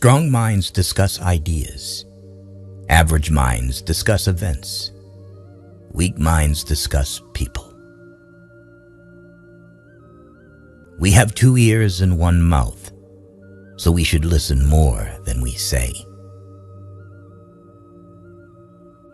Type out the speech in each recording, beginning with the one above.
Strong minds discuss ideas. Average minds discuss events. Weak minds discuss people. We have 2 ears and 1 mouth, so we should listen more than we say.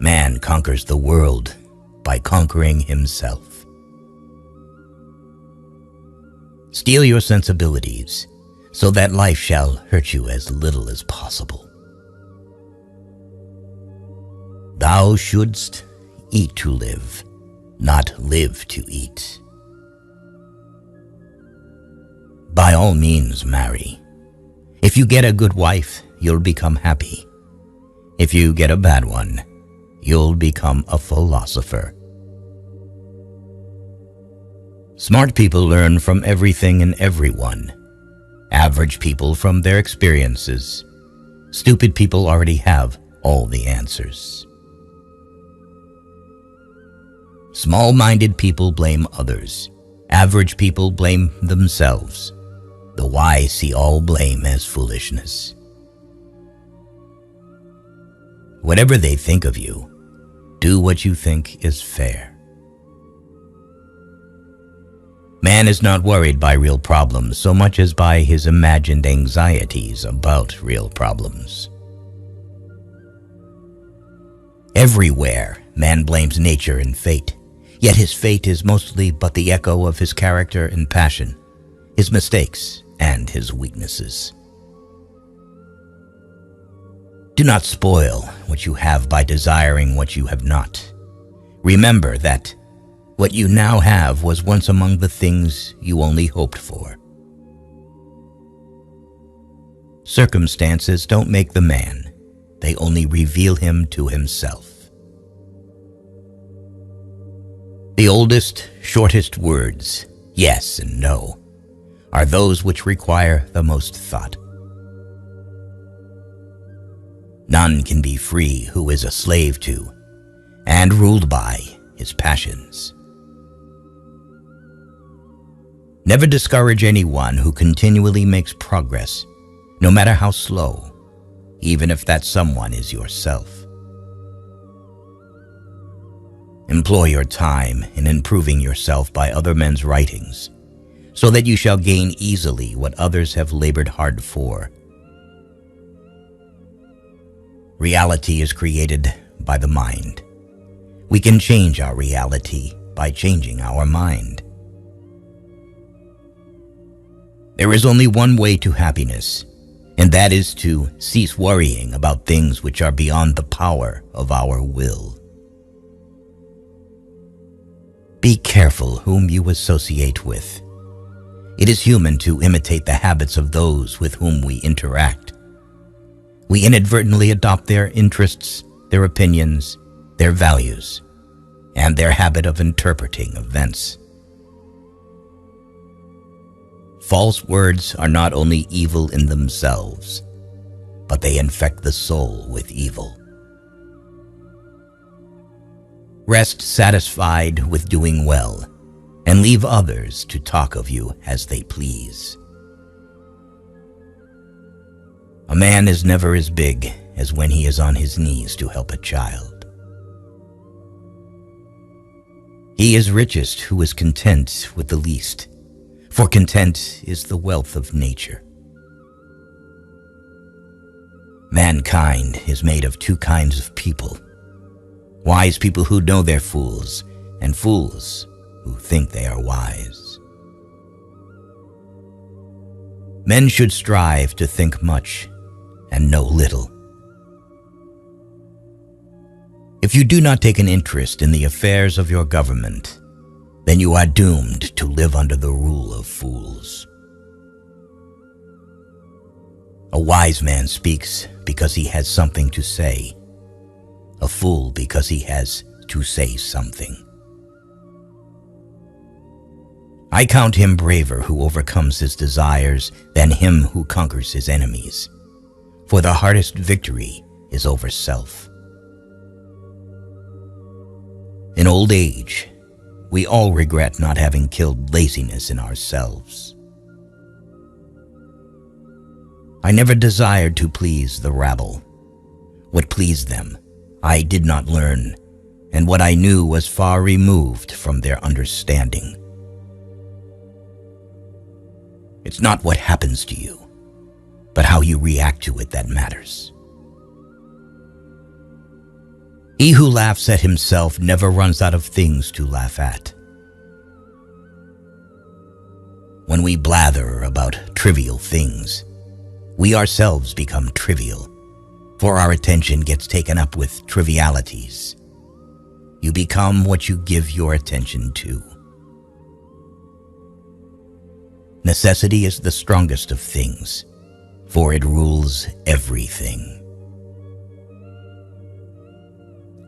Man conquers the world by conquering himself. Steel your sensibilities, so that life shall hurt you as little as possible. Thou shouldst eat to live, not live to eat. By all means, marry. If you get a good wife, you'll become happy. If you get a bad one, you'll become a philosopher. Smart people learn from everything and everyone. Average people from their experiences. Stupid people already have all the answers. Small-minded people blame others. Average people blame themselves. The wise see all blame as foolishness. Whatever they think of you, do what you think is fair. Man is not worried by real problems so much as by his imagined anxieties about real problems. Everywhere, man blames nature and fate, yet his fate is mostly but the echo of his character and passion, his mistakes and his weaknesses. Do not spoil what you have by desiring what you have not. Remember that what you now have was once among the things you only hoped for. Circumstances don't make the man, they only reveal him to himself. The oldest, shortest words, yes and no, are those which require the most thought. None can be free who is a slave to, and ruled by, his passions. Never discourage anyone who continually makes progress, no matter how slow, even if that someone is yourself. Employ your time in improving yourself by other men's writings, so that you shall gain easily what others have labored hard for. Reality is created by the mind. We can change our reality by changing our mind. There is only one way to happiness, and that is to cease worrying about things which are beyond the power of our will. Be careful whom you associate with. It is human to imitate the habits of those with whom we interact. We inadvertently adopt their interests, their opinions, their values, and their habit of interpreting events. False words are not only evil in themselves, but they infect the soul with evil. Rest satisfied with doing well, and leave others to talk of you as they please. A man is never as big as when he is on his knees to help a child. He is richest who is content with the least, for content is the wealth of nature. Mankind is made of 2 kinds of people: wise people who know they're fools, and fools who think they are wise. Men should strive to think much and know little. If you do not take an interest in the affairs of your government, then you are doomed to live under the rule of fools. A wise man speaks because he has something to say, a fool because he has to say something. I count him braver who overcomes his desires than him who conquers his enemies, for the hardest victory is over self. In old age, we all regret not having killed laziness in ourselves. I never desired to please the rabble. What pleased them, I did not learn, and what I knew was far removed from their understanding. It's not what happens to you, but how you react to it that matters. He who laughs at himself never runs out of things to laugh at. When we blather about trivial things, we ourselves become trivial, for our attention gets taken up with trivialities. You become what you give your attention to. Necessity is the strongest of things, for it rules everything.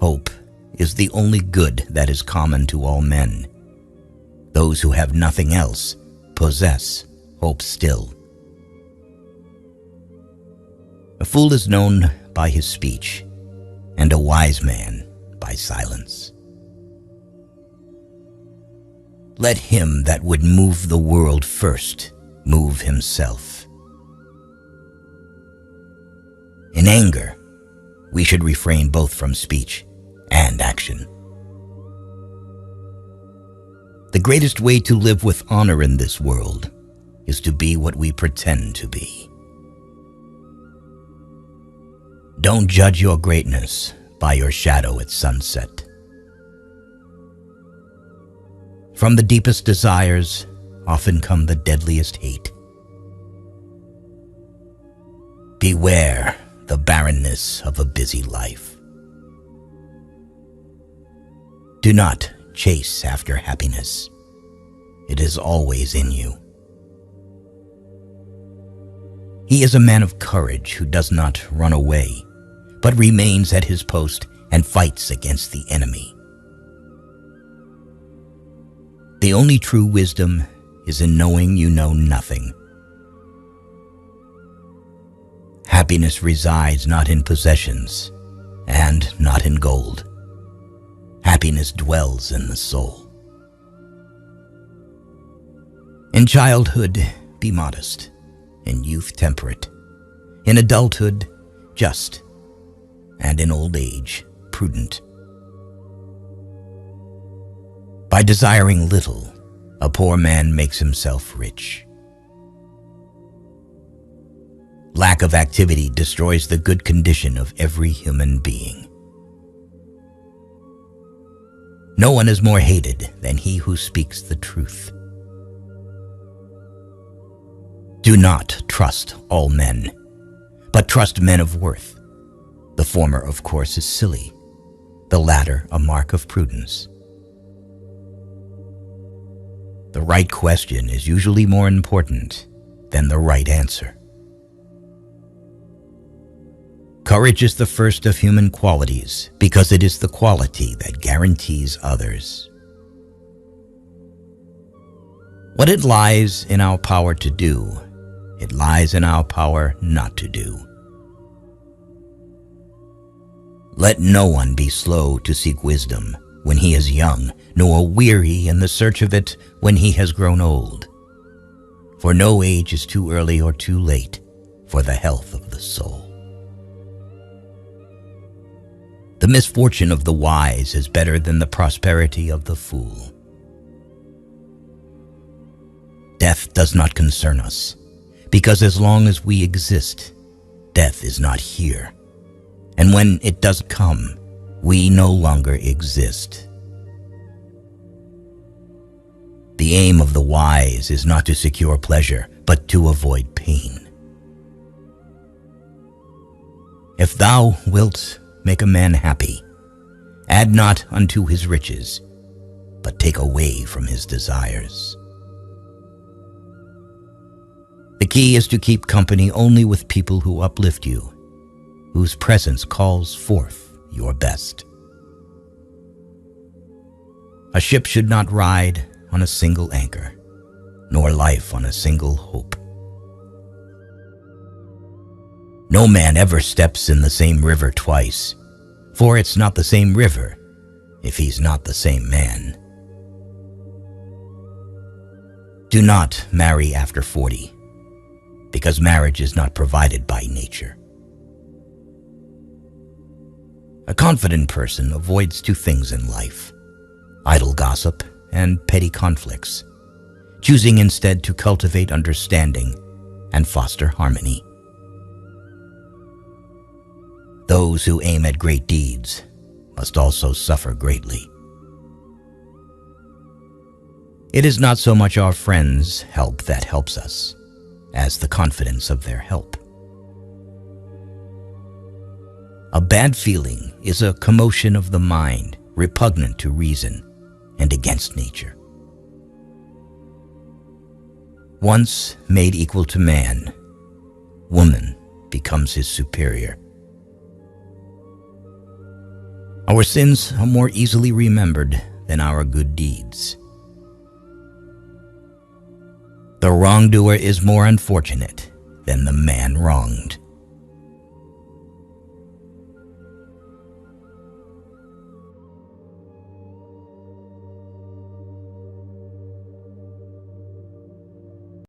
Hope is the only good that is common to all men. Those who have nothing else possess hope still. A fool is known by his speech, and a wise man by silence. Let him that would move the world first move himself. In anger, we should refrain both from speech and action. The greatest way to live with honor in this world is to be what we pretend to be. Don't judge your greatness by your shadow at sunset. From the deepest desires often come the deadliest hate. Beware the barrenness of a busy life. Do not chase after happiness. It is always in you. He is a man of courage who does not run away, but remains at his post and fights against the enemy. The only true wisdom is in knowing you know nothing. Happiness resides not in possessions and not in gold. Happiness dwells in the soul. In childhood, be modest. In youth, temperate. In adulthood, just. And in old age, prudent. By desiring little, a poor man makes himself rich. Lack of activity destroys the good condition of every human being. No one is more hated than he who speaks the truth. Do not trust all men, but trust men of worth. The former, of course, is silly, the latter a mark of prudence. The right question is usually more important than the right answer. Courage is the first of human qualities because it is the quality that guarantees others. What it lies in our power to do, it lies in our power not to do. Let no one be slow to seek wisdom when he is young, nor weary in the search of it when he has grown old. For no age is too early or too late for the health of the soul. The misfortune of the wise is better than the prosperity of the fool. Death does not concern us, because as long as we exist, death is not here. And when it does come, we no longer exist. The aim of the wise is not to secure pleasure, but to avoid pain. If thou wilt make a man happy, add not unto his riches, but take away from his desires. The key is to keep company only with people who uplift you, whose presence calls forth your best. A ship should not ride on a single anchor, nor life on a single hope. No man ever steps in the same river twice, for it's not the same river if he's not the same man. Do not marry after 40, because marriage is not provided by nature. A confident person avoids two things in life: idle gossip and petty conflicts, choosing instead to cultivate understanding and foster harmony. Those who aim at great deeds must also suffer greatly. It is not so much our friends' help that helps us, as the confidence of their help. A bad feeling is a commotion of the mind, repugnant to reason and against nature. Once made equal to man, woman becomes his superior. Our sins are more easily remembered than our good deeds. The wrongdoer is more unfortunate than the man wronged.